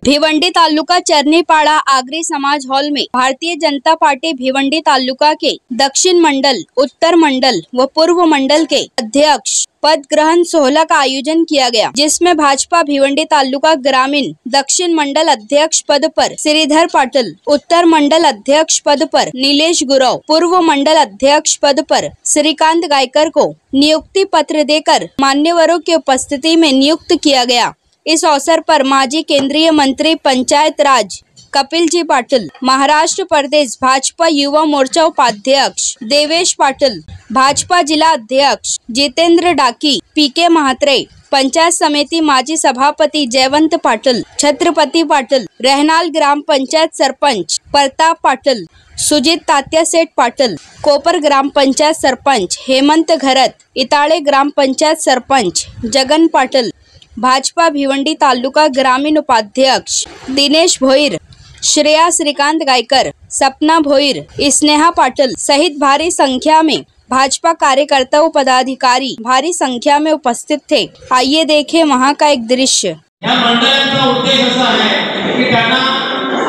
भिवंडी तालुका चरनीपाड़ा आगरी समाज हॉल में भारतीय जनता पार्टी भिवंडी तालुका के दक्षिण मंडल, उत्तर मंडल व पूर्व मंडल के अध्यक्ष पद ग्रहण सोहला का आयोजन किया गया, जिसमें भाजपा भिवंडी तालुका ग्रामीण दक्षिण मंडल अध्यक्ष पद पर श्रीधर पाटिल, उत्तर मंडल अध्यक्ष पद पर नीलेश गुरव, पूर्व मंडल अध्यक्ष पद पर श्रीकांत गायकर को नियुक्ति पत्र देकर मान्यवरों की उपस्थिति में नियुक्त किया गया। इस अवसर पर माजी केंद्रीय मंत्री पंचायत राज कपिल जी पाटिल, महाराष्ट्र प्रदेश भाजपा युवा मोर्चा उपाध्यक्ष देवेश पाटिल, भाजपा जिला अध्यक्ष जितेंद्र डाकी, पीके महात्रे, पंचायत समिति माजी सभापति जयवंत पाटिल, छत्रपति पाटिल, रहनाल ग्राम पंचायत सरपंच प्रताप पाटिल, सुजित तात्या सेठ पाटिल, कोपर ग्राम पंचायत सरपंच हेमंत घरत, इताळे ग्राम पंचायत सरपंच जगन पाटिल, भाजपा भिवंडी तालुका ग्रामीण उपाध्यक्ष दिनेश भोईर, श्रेया श्रीकांत गायकर, सपना भोईर, स्नेहा पाटिल सहित भारी संख्या में भाजपा कार्यकर्ता व पदाधिकारी भारी संख्या में उपस्थित थे। आइए देखें वहां का एक दृश्य। या मंडळाचा उद्देश असा आहे की त्यांना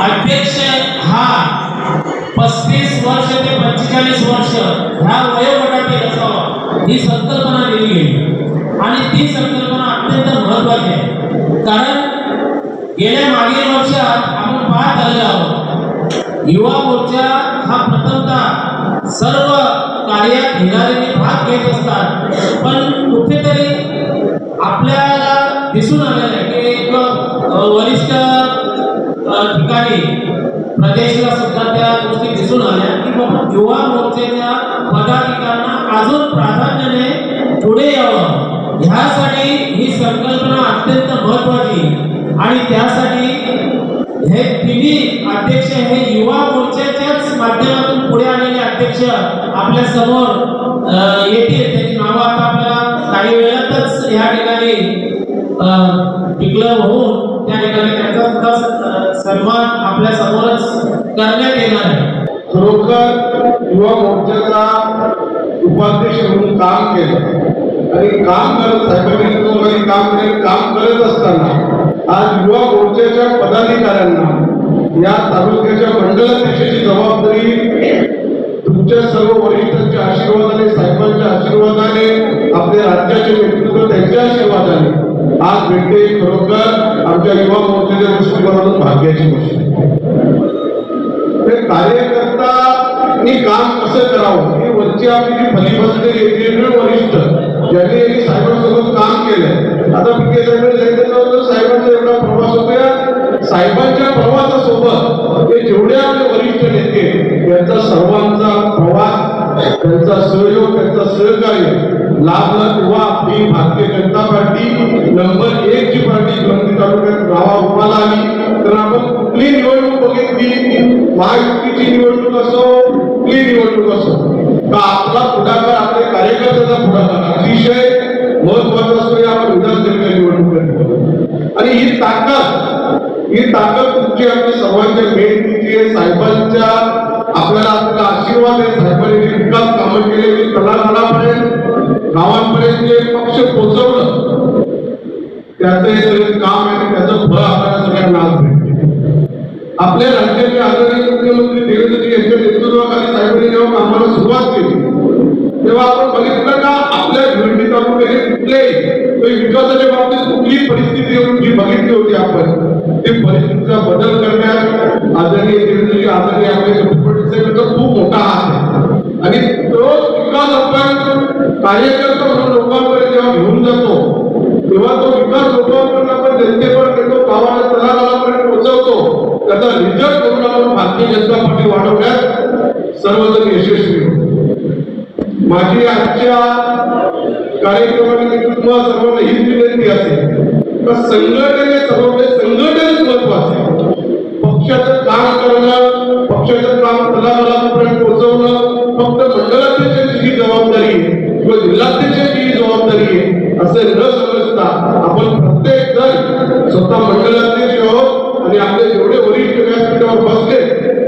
अध्यक्ष हा 35 वर्ष ते 45 वर्ष ह्या वयोगटातील असावा ही संकल्पना दिली गेली आणि ती संकल्पना अत्यंत महत्त्वाची आहे। कारण गेल्या मागील वर्षात आपण पाहत आलो आहोत, युवा मोर्चा हा प्रथमतः सर्व कार्यात हिरारीने भाग घेत असतात, पण कुठेतरी आपल्याला दिसून आलेलं आहे की एक वरिष्ठ ठिकाणी प्रदेशला सुद्धा त्या गोष्टी दिसून आल्या की बाबा युवा मोर्चाच्या पदाधिकाऱ्यांना अजून प्राधान्याने पुढे यावं, ह्यासाठी ही संकल्पना अत्यंत महत्त्वाची आणि त्यासाठी हे तिन्ही अध्यक्ष हे युवा मोर्चाच्याच माध्यमातून पुढे आलेले अध्यक्ष आपल्या समोर येतील। त्याची नावं आता आपल्याला काही वेळातच या ठिकाणी डिक्लेअर होऊन त्या ठिकाणी त्यांचा सुद्धा सन्मान आपल्या समोरच करण्यात येणार आहे। खरोखर युवा मोर्चाचा उपाध्यक्ष म्हणून काम केलं आणि काम करत साहेबांनी काम करत असताना आज युवा मोर्चाच्या पदाधिकाऱ्यांना या तालुक्याच्या मंडलाध्यक्षाची जबाबदारी तुमच्या सर्व वरिष्ठांच्या आशीर्वादाने, साहेबांच्या आशीर्वादाने, आपल्या राज्याचे नेतृत्व त्यांच्या आशीर्वादाने आज भेटते। खरोखर आमच्या युवा मोर्चाच्या दृष्टिकोनातून भाग्याची गोष्ट आहे। कार्यकर्त्यांनी काम कसं करावं ही वरची आपली जी भली बसलेली वरिष्ठ ज्यांनी साहेबांसोबत काम केलं, आता पीके साहेबांनी साहेबांचा एवढा प्रवास होता, साहेबांच्या प्रवासासोबत हे जेवढे आपले वरिष्ठ नेते यांचा सर्वांचा प्रवास, त्यांचा सहयोग, त्यांचा सहकार्य लाभला तेव्हा आपली भारतीय जनता पार्टी नंबर 1 ची पार्टी भिवंडी तालुक्यात नावारूपाला आली। तर आपण कुठली निवडणूक बघितली, महायुतीची निवडणूक असो, कुठली निवडणूक असो, का आपला पुढाकार, आपल्या कार्यकर्त्याचा पुढाकार अतिशय महत्वाचा असतो या विधानसभेच्या निवडणुकीत। आणि ही ताकद तुमची आमच्या सर्वांच्या मेहनतीची आहे। साहेबांच्या आपल्याला आशीर्वाद आहे। साहेबांनी विकास कामं केलेली, तळागाळापर्यंत गावांपर्यंत जे पक्ष पोहोचवलं त्याचं हे सगळं काम आहे, त्याचं फळ आपल्याला सगळ्यांना आज भेटते। आपल्या राज्याचे आदरणीय मुख्यमंत्री देवेंद्रजी यांच्या नेतृत्वाखाली साहेबांनी जेव्हा कामाला सुरुवात केली तेव्हा आपण बघितलं का आपल्या भिवंडी तालुक्यात कुठल्याही विकासाच्या बाबतीत कुठलीही परिस्थिती जी बघितली होती आपण ती परिस्थितीचा बदल करण्यात आदरणीय देवेंद्रजी, आदरणीय आपले साहेबांचा खूप मोठा हात आहे। आणि तो विकास आपण कार्यकर्ता म्हणून लोकांपर्यंत जेव्हा घेऊन जातो तेव्हा तो विकास लोकांपर्यंत आपण जनतेपर्यंत येतो, गावाला तळागाळापर्यंत पोहोचवतो, त्याचा रिझल्ट करून आपण भारतीय जनता पार्टी वाढवण्यात सर्वजण यशस्वी होतो। माझी आजच्या कार्यक्रमाने तुम्हाला सर्वांना हीच विनंती असेल तर संघटनेच महत्वाचं आहे। पक्षाचं काम करणं, पक्षाचं काम तळागाळापर्यंत पोहोचवणं फक्त मंडलाध्यक्षाची ही जबाबदारी किंवा जिल्हाध्यक्षाची ही जबाबदारी आहे असे न समजता आपण प्रत्येक जण स्वतः मंडलाध्यक्ष आहोत आणि आपले जेवढे वरिष्ठ व्यासपीठावर बसले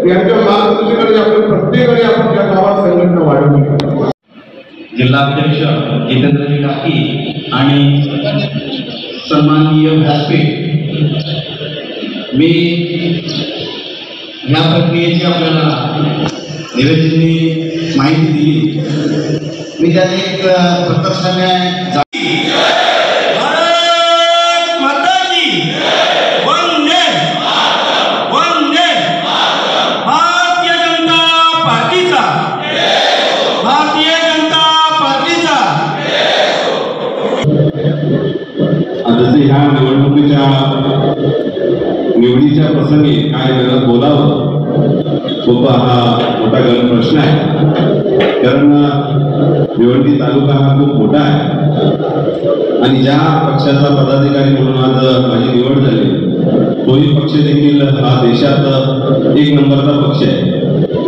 यांच्या मार्गदर्शनाने आपण प्रत्येकाने आपल्या गावात संघटना वाढवली। जिल्हाध्यक्ष जितेंद्रजी डाकी आणि सन्माननीय व्यासपीठ मी या प्रक्रियेची आपल्याला निवेदनांनी माहिती दिली. मी त्यात एक प्रकर्षाने जसे ह्या निवडीच्या प्रसंगी काय बोलावं सोपा हा मोठा गण प्रश्न आहे. कारण भिवंडी तालुका हा खूप मोठा आहे आणि ज्या पक्षाचा पदाधिकारी म्हणून आज माझी निवड झाली तोही पक्ष देखील हा देशात एक नंबरचा पक्ष आहे.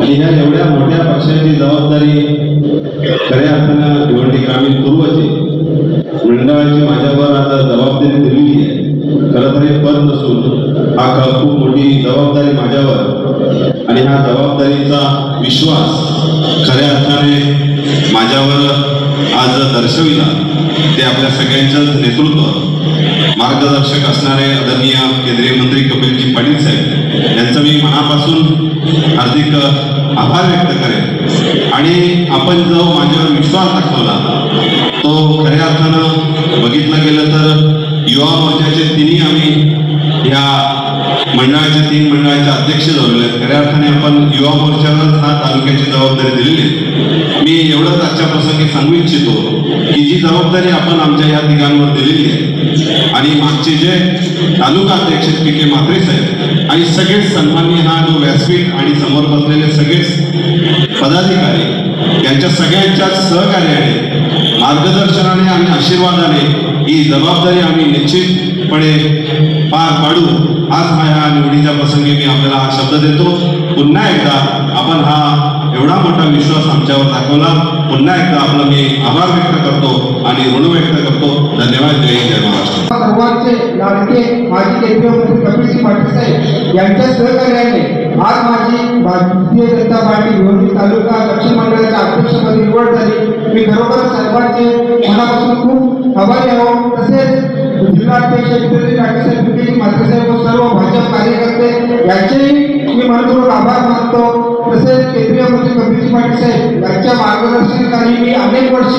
आणि ह्या एवढ्या मोठ्या पक्षाची जबाबदारी खऱ्या अर्थानं भिवंडी ग्रामीण पूर्वची मंडळाची माझ्यावर आता जबाबदारी दिलेली आहे. खरं तर हे पद नसून हा खूप मोठी जबाबदारी माझ्यावर आणि हा जबाबदारीचा विश्वास खऱ्या अर्थाने माझ्यावर आज दर्शविला ते आपल्या सगळ्यांचंच नेतृत्व मार्गदर्शक असणारे आदरणीय केंद्रीय मंत्री कपिलजी पाटील साहेब यांचं मी मनापासून हार्दिक आभार व्यक्त करेन. आणि आपण जो माझ्यावर विश्वास दाखवला तो खऱ्या अर्थानं बघितलं गेलं तर युवा मोर्चाचे तिन्ही आम्ही या मंडळाचे 3 मंडळाचे अध्यक्ष झालेले आहेत. खऱ्या अर्थाने आपण युवा मोर्चावर हा तालुक्याची जबाबदारी दिलेली आहे. मी एवढंच आजच्या प्रसंगी सांगू इच्छितो की जी जबाबदारी आपण आमच्या या तिघांवर दिलेली आहे आणि मागचे जे तालुका अध्यक्ष PK म्हात्रे साहेब आणि सगळेच सन्माननीय हा जो व्यासपीठ आणि समोर बसलेले सगळेच पदाधिकारी यांच्या सगळ्यांच्या सहकार्याने मार्गदर्शनाने आणि आशीर्वादाने ही जबाबदारी आम्ही निश्चितपणे पार पाडू. आज ह्या निवडीच्या प्रसंगी मी आपल्याला हा शब्द देतो. पुन्हा एकदा आपण हा एवढा मोठा विश्वास आमच्यावर दाखवला. पुन्हा एकदा आपला मी आभार व्यक्त करतो आणि ऋण व्यक्त करतो. धन्यवाद. जय जय महाराष्ट्र. सर्वांचे लाडके माजी केंद्रीय मंत्री कपिलजी पाटील साहेब यांच्या सहकार्याने आज माझी भारतीय जनता पार्टी भिवंडी तालुका दक्षिण मंडळाच्या अध्यक्षपदी निवड झाली. मी खरोखर सर्वांचे मनापासून खूप आभारी आहोत. तसेच जिल्हाध्यक्ष साहेब PK म्हात्रे साहेब व सर्व भाजप कार्यकर्ते यांचेही मी मनपूर्वक आभार मानतो. तसेच केंद्रीय मंत्री कपिलजी पाटील साहेब यांच्या मार्गदर्शनाखाली मी अनेक वर्ष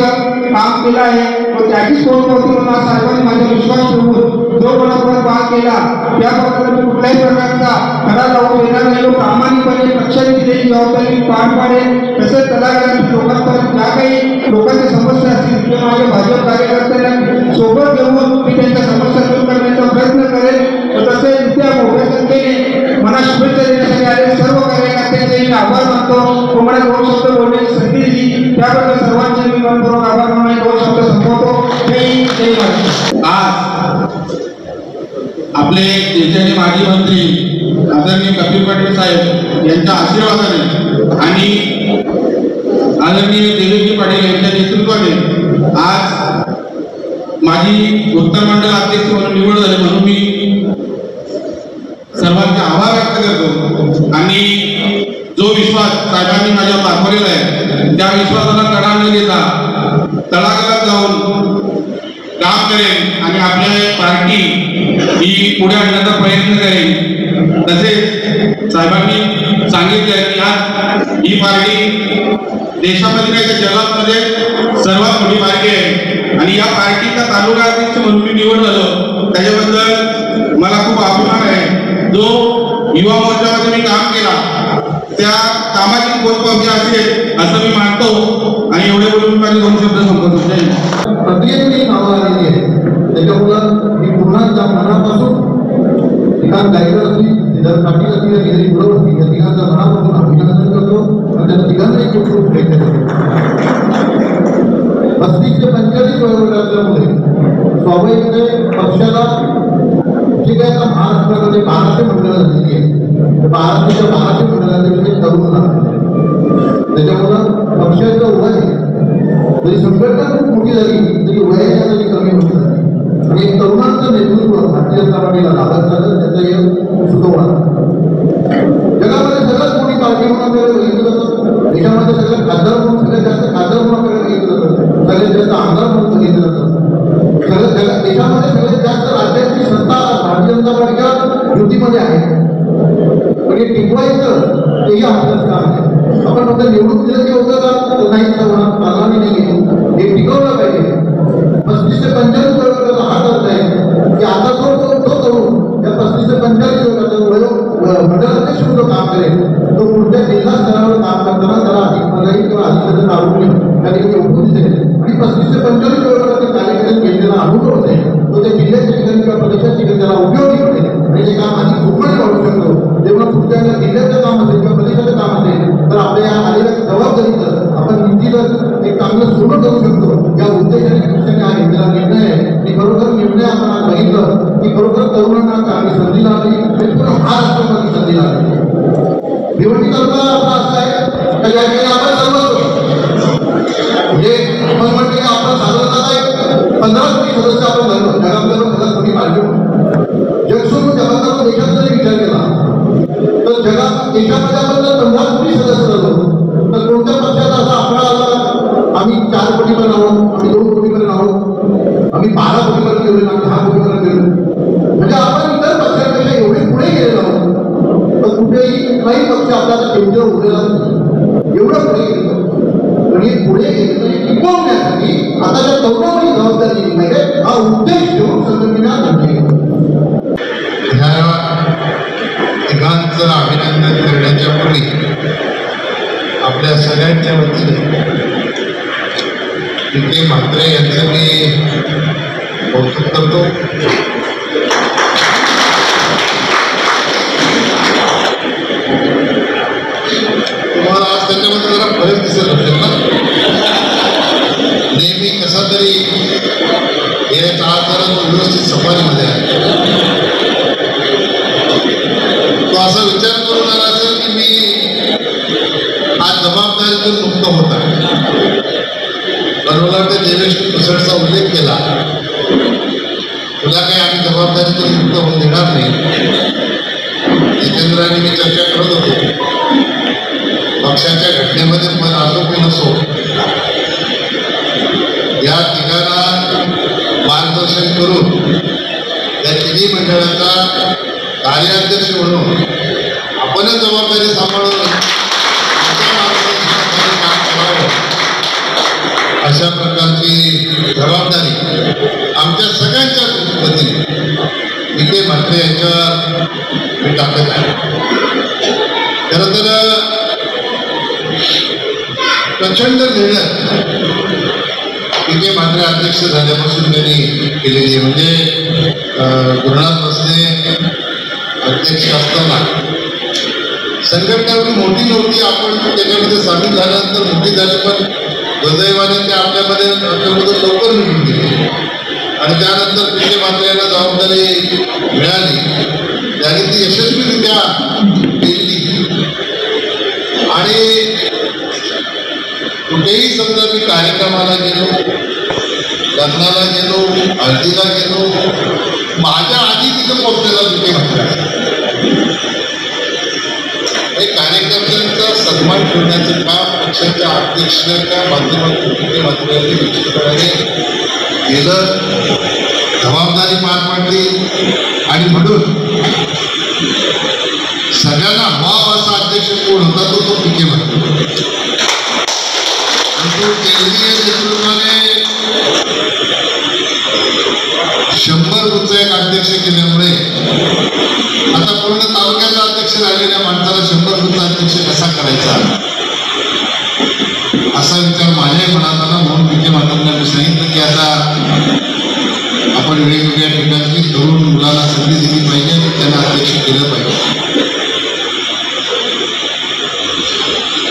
काम केलं आहे व त्याचीच पोहोचवती म्हणून सर्वांनी माझा विश्वास ठेवून जो कोणापर्यंत भाग केला त्याबद्दल मी कुठल्याही प्रकारचा खडा लावून देणार नाही व प्रामाणिकपणे पक्षाने दिलेली जबाबदारी पार पाडेल. तसेच तलाठी लोकांपर्यंत ज्या काही लोकांच्या समस्या असतील किंवा माझ्या भाजप कार्यकर्त्यांना सोबत घेऊन मी त्यांच्या समस्या दूर करण्याचा प्रयत्न करेन. तसेच इथे मोठ्या संख्येने मला शुभेच्छा देण्यासाठी आले सर्व कार्यकर्त्यांचे मी आभार मानतो. मला 2 शब्द बोलण्याची संधी दिली त्याबद्दल सर्वांचे मी मनपूर्वक आभार मानून 2 शब्द संपवतो. जय महाराष्ट्र. आज आपले देशाचे माजी मंत्री आदरणीय कपिल पाटील साहेब यांच्या आशीर्वादाने आणि आदरणीय देवेंद्र पाटील यांच्या नेतृत्वाने आज माझी उत्तर मंडळ अध्यक्ष म्हणून निवड झाली म्हणून मी सर्वांचे आभार व्यक्त करतो. आणि जो विश्वास साहेबांनी माझ्यावर दाखवलेला आहे त्या विश्वासाला तडा न देता तळागाळात जाऊन काम करेन आणि आपल्या पार्टी ही पुढे आणण्याचा प्रयत्न करेन. तसेच साहेबांनी सांगितले की आज ही पार्टी देशामध्ये नाही तर जगामध्ये सर्वात मोठी पार्टी आहे आणि या पार्टीचा तालुका अध्यक्ष म्हणून मी निवड झालो त्याच्याबद्दल मला खूप अभिमान आहे. जो युवा मोर्चामध्ये मी काम केला त्या कामाची पोचपावती असेल असं मी मानतो आणि एवढे बोलून माझे 2 शब्द संपवतो. प्रक्रियेतली कामं आलेली आहे त्याच्यामुळं मी पुन्हा मनापासून ठिकाण गायकर असतील सिद्धार्थ पाटील असतील केंद्रीय गुरव असतील या ठिकाणचं मनापासून अभिनंदन करतो आणि त्या ठिकाणचा एक खूप प्रयत्न करतो. 35 ते 45 वयोगट असल्यामुळे स्वाभाविक पक्षाला जे काय आता महाराष्ट्रामध्ये 1200 मंडळं झालेली आहे महाराष्ट्राच्या 1200 मंडळाचे तरुण त्याच्यामुळं पक्षाचं वय जरी संघटना खूप मोठी झाली तरी वयाच्या तरी कमी मोठी झाली आणि एक तरुणांचं नेतृत्व भारतीय जनता पार्टीला लागत झालं त्याचं एक सुतोवा. जगामध्ये सगळ्यात मोठी पार्टी म्हणून आपल्याला बघितलं जातं. देशामध्ये सगळ्यात खासदार म्हणून सगळ्यात जास्त खासदार म्हणून आपल्याला बघितलं जातं. सगळ्यात जास्त आमदार म्हणून बघितलं जातं. देशामध्ये सगळ्यात जास्त राज्याची सत्ता भारतीय जनता पार्टीच्या युतीमध्ये आहे. आता निवडून दिलं की होतं का नाही परवानगी नाही हे टिकवलं पाहिजे. 35 ते 45 वर्षाचा हा अर्थ आहे की आता तो करून त्या 35 ते 45 वर्षाचा मंडळाध्यक्ष म्हणून काम करेल तो पुढच्या जिल्हा स्तरावर काम करताना त्याला अधिक पगारी किंवा अधिक काढून त्या ठिकाणी उपयोग दिसेल आणि 35 ते 45 वर्षाच्या कार्यक्रम घेतलेला अनुभव असेल तो त्या जिल्ह्याच्या ठिकाणी किंवा प्रदेशाच्या ठिकाणी त्याला उपयोगी पडेल आणि ते काम अधिक जोमाने वाढू शकतो. जेव्हा पुढच्या जिल्ह्याचं काम असेल किंवा प्रदेशाचं काम असेल तर आपल्या या आलेल्या जबाबदारीचं आपण निश्चितच एक चांगलं सुरू करू शकतो. या उद्देशाने पक्षाने हा घेतलेला निर्णय आहे आणि खरोखर निर्णय आपण आज बघितलं की खरोखर तरुणांना चांगली संधी लागली आणि पूर्ण महाराष्ट्रामध्ये संधी लागली. भिवंडी तालुका आपला असा आहे का या ठिकाणी आपण सर्व म्हणजे आपण म्हणतो की आपण साधारणतः 15 कोटी सदस्य आपण झालो. जगामध्ये 15 कोटी पार्टी जगसोडून जगाचा देशात जरी विचार केला तर देशामध्ये आपण जर 15 कोटी सदस्य झालो तर कोणत्या पक्षाचा असा आकडा आला आम्ही 4 कोटीपर्यंत आहोत, आम्ही 2 कोटीपर्यंत आहोत, आम्ही 12 कोटीपर्यंत गेलो, आम्ही 10 कोटीपर्यंत गेलो. म्हणजे आपण इतर पक्षांपेक्षा एवढे पुढे गेलेलो आहोत तर कुठेही काही पक्ष आपल्याला केंद्र उरलेला एवढं पुढे गेलो. आणि पुढे टिकवण्यासाठी आता त्या तरुणांनी जबाबदारी दिली पाहिजे हा उद्देश घेऊन संघटना तिघांचं अभिनंदन करण्याच्या पूर्वी आपल्या सगळ्यांच्या वतीने विखे म्हात्रे यांचं मी कौतुक करतो. तुम्हाला आज त्याच्यामध्ये जरा फरक दिसत असेल ना. नेहमी कसा तरी हे आज जरा व्यवस्थित सफारीमध्ये आहे. तो असा विचार करून आला असेल की मी आज जबाबदारीतून मुक्त होत आहे. बरोबर ते देवेश कुसळचा उल्लेख केला. तुला काही आम्ही जबाबदारीतून मुक्त होऊन देणार नाही. जितेंद्रांनी मी चर्चा करत होतो पक्षाच्या घटनेमध्ये पण असो की नसो या ठिकाणा मार्गदर्शन करून त्या तिन्ही मंडळाचा कार्याध्यक्ष म्हणून आपणच जबाबदारी सांभाळून काम करावं अशा प्रकारची जबाबदारी आमच्या सगळ्यांच्या वतीने विखे म्हात्रे यांच्यावर मी टाकत आहे. खरं तर प्रचंड मेहनत विखे म्हात्रे अध्यक्ष झाल्यापासून त्यांनी केलेली आहे. म्हणजे गुरुनाथ बसने अध्यक्ष असताना संघटना मोठी नव्हती. आपण त्याच्यामध्ये सामील झाल्यानंतर मोठी झाली पण दुर्दैवाने ते आपल्यामधून लवकर निघून गेले आणि त्यानंतर विखे म्हात्रे यांना जबाबदारी मिळाली. त्यांनी ती यशस्वीरित्या केली आणि कुठेही समजा मी कार्यक्रमाला गेलो, लग्नाला गेलो, हळदीला गेलो, माझ्या आधी तिथं पोहोचलेला विखे म्हात्रे. कार्यकर्त्यांचा सन्मान ठेवण्याचं काम पक्षाच्या अध्यक्षाच्या माध्यमातून विखे म्हात्रे यांनी निश्चितपणे केलं, जबाबदारी पार पाडली आणि म्हणून सगळ्यांना वाव असा अध्यक्ष कोण होता तो विखे म्हात्रे. केंद्रीय नेतृत्वाने 100 बूथचा एक अध्यक्ष केल्यामुळे आता पूर्ण तालुक्याचा अध्यक्ष राहिलेल्या माणसाला 100 बूथचा अध्यक्ष कसा करायचा असा विचार माझ्याही मनात आला. म्हणून विखे म्हात्रेंना मी सांगितलं की आता आपण वेगवेगळ्या ठिकाणी तरुण मुलांना संधी दिली पाहिजे आणि त्यांना अध्यक्ष केलं पाहिजे.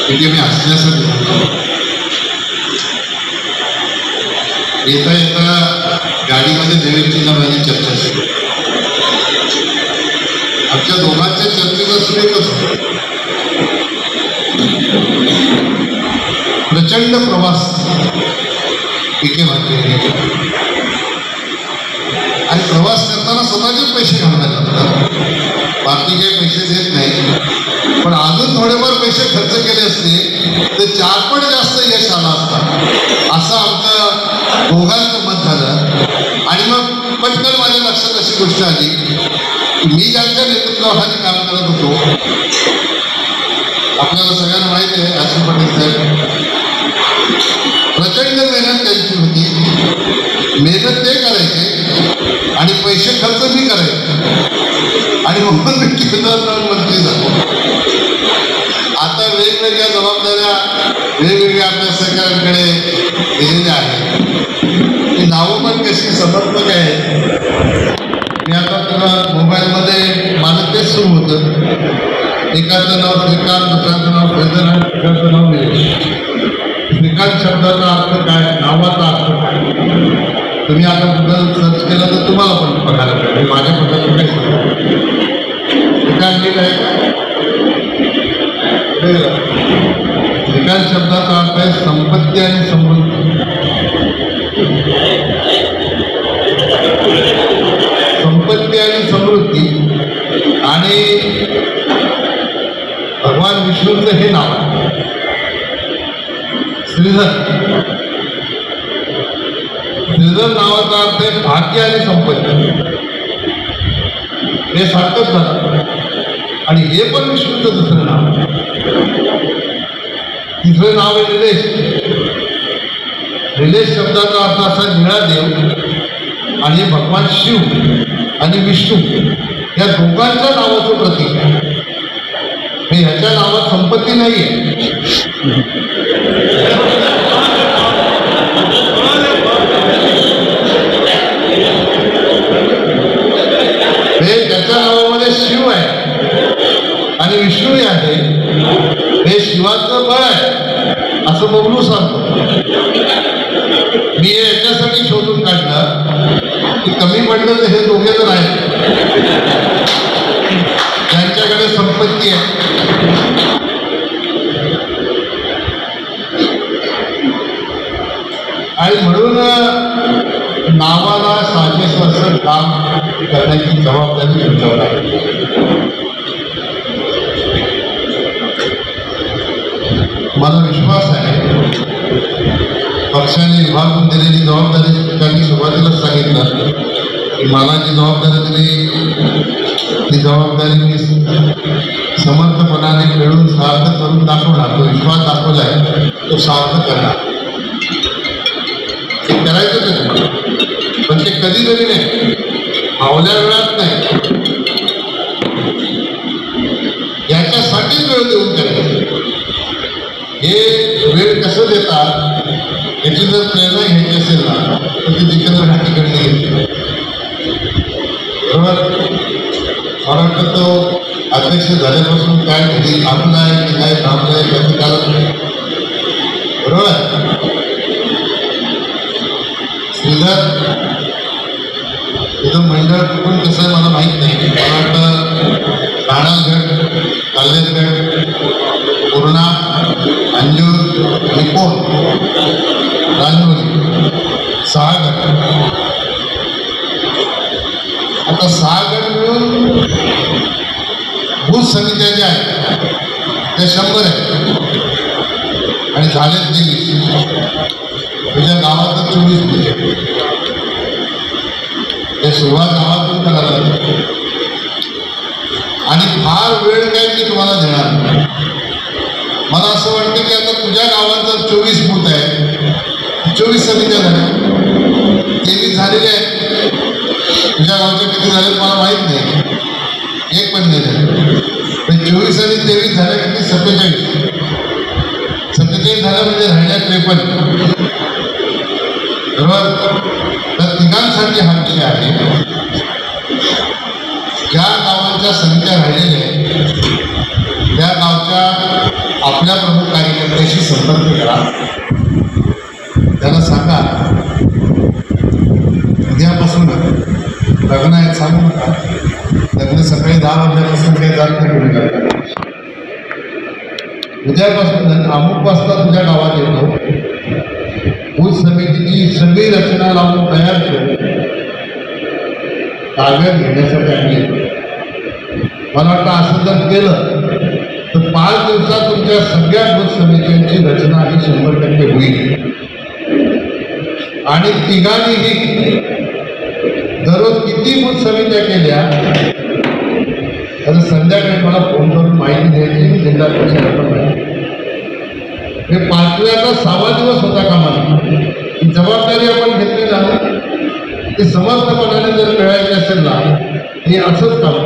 तिथे मी असल्यासाठी येता येता गाडीमध्ये देवेंद्रजींना माझी चर्चा सुरू. आमच्या दोघांच्या चर्चेचा सुरू एकच होता. प्रचंड प्रवास विखे म्हात्रे आणि प्रवास करताना स्वतःचेच पैसे घालवले जातात. बाकी काही पैसे देत नाही पण अजून थोडेफार पैसे खर्च केले असते तर 4 पट जास्त यश आला असता असं आमचं दोघांचं मत झालं. आणि मग पटकन माझ्या लक्षात अशी गोष्ट आली की मी ज्यांच्या नेतृत्वाखाली काम करत होतो आपल्याला सगळ्यांना माहिती आलेले अशी पाटील साहेब प्रचंड मेहनत त्यांची होती. मेहनत ते करायचे आणि पैसे खर्च मी करायचे आणि म्हणून मी केंद्रात मंत्री झालो. आता वेगवेगळ्या जबाबदाऱ्या वेगवेगळ्या आपल्या सरकारकडे दिलेल्या आहेत. ही नावं पण कशी समर्पक आहे. मी आता तुला मोबाईलमध्ये माझं तेच सुरू होतं. एकाचं नाव श्रीकांत, दुसऱ्याचं नाव फैजल आणि तिसऱ्याचं नाव निलेश. श्रीकांत शब्दाचा अर्थ काय, नावाचा अर्थ काय, तुम्ही आता गुगल सर्च केलं तर तुम्हाला पण बघायला पाहिजे. माझ्या पदाचं काही श्रीकांत नीट आहे. श्रीकांत शब्दाचा अर्थ आहे संपत्ती आणि समृद्धी. संपत्ती आणि समृद्धी आणि भगवान विष्णूचं हे नाव आहे श्रीधर. श्रीधर नावाचा अर्थ आहे भाग्य आणि संपत्ती. हे सारखंच झालं आणि हे पण विष्णूचं दुसरं नाव. तिसरं नाव आहे निलेश. निलेश शब्दाचा अर्थ असा निळा देव आणि भगवान शिव आणि विष्णू या दोघांच्या नावाचं प्रतीक आहे. ह्याच्या नावात संपत्ती नाही आहे. त्याच्या नावामध्ये शिव आहे आणि विष्णूही आहे. हे शिवाचं बळ आहे असं बबलू सांगतो. मी याच्यासाठी शोधून काढलं की कमी पडलं तर हे दोघे जण आहेत त्यांच्याकडे संपत्ती आहे. आणि म्हणून नावाला साजेसं काम करण्याची जबाबदारी तुमच्यावर आहे. मला विश्वास आहे पक्षाने विभागून दिलेली जबाबदारी त्यांनी सुरुवातीलाच सांगितलं की मला जी जबाबदारी दिली ती जबाबदारी मी समर्थपणाने मिळून सार्थ करून दाखवणार. तो विश्वास दाखवला आहे तो सार्थ करणार. ते करायचंच आहे तुम्हाला, पण ते कधीतरी नाही, फावल्या वेळात नाही, याच्यासाठी वेळ देऊन करायचं. हे वेळ कसं देतात याची जर प्रेरणा घ्यायची असेल ना तर ती जितेंद्र घाटीकडे घेतली. बरोबर. मला वाटतं तो अध्यक्ष झाल्यापासून काय कधी थांबलाय की काय थांबलाय त्याचं कारण नाही. बरोबर. श्रीधर तिथं मंडळ कुठून कसं आहे मला माहीत नाही. मला वाटतं राणागड, काल्लेरगड, पूर्णा, अंजूर आणि कोण राजमुरी 6 गट. आता 6 गट मिळून बूथ समित्या ज्या आहेत त्या 100 आहेत आणि झालेत 23. तुझ्या गावात 24 बूथ. ते सुरुवात गावातून करायला आणि फार वेळ काही मी तुम्हाला देणार. मला असं वाटतं की आता तुझ्या गावात जर 24 बूथ आहे, 24 समित्या झाल्या, 23 झालेले आहेत. तुझ्या गावच्या किती झाले मला माहीत नाही, एक पण नाही झाले. 24 आणि 23 झाल्या किती 47. 47 झालं म्हणजे राहिल्या 53. बरोबर. तर तिघांसाठी हा विषय आहे. ज्या गावांच्या समित्या राहिलेल्या आहेत त्या गावच्या आपल्या प्रमुख कार्यकर्त्याशी संपर्क करा. त्याला सांगा उद्यापासून लग्न आहेत सांगू नका. लग्न सकाळी 10 वाजल्यापासून काही जात नाही कोणी करता. उद्यापासून अमुक वाजता तुझ्या गावात येतो. बूथ समितीची सगळी रचना लावून तयार करून ताब्यात घेण्यासाठी आम्ही येतो. मला वाटतं असं जर केलं तर 5 दिवसात तुमच्या सगळ्या बूथ समित्यांची रचना ही 100% होईल. आणि तिघांनीही दररोज किती बूथ समित्या केल्या तर संध्याकाळी मला फोन करून माहिती द्यायची. जिल्हा परिषद हे पार्टीला 6वा दिवस होता कामा नये. ही जबाबदारी आपण घेतली ना ती समर्थपणाने जर मिळायची असेल ना हे असंच काम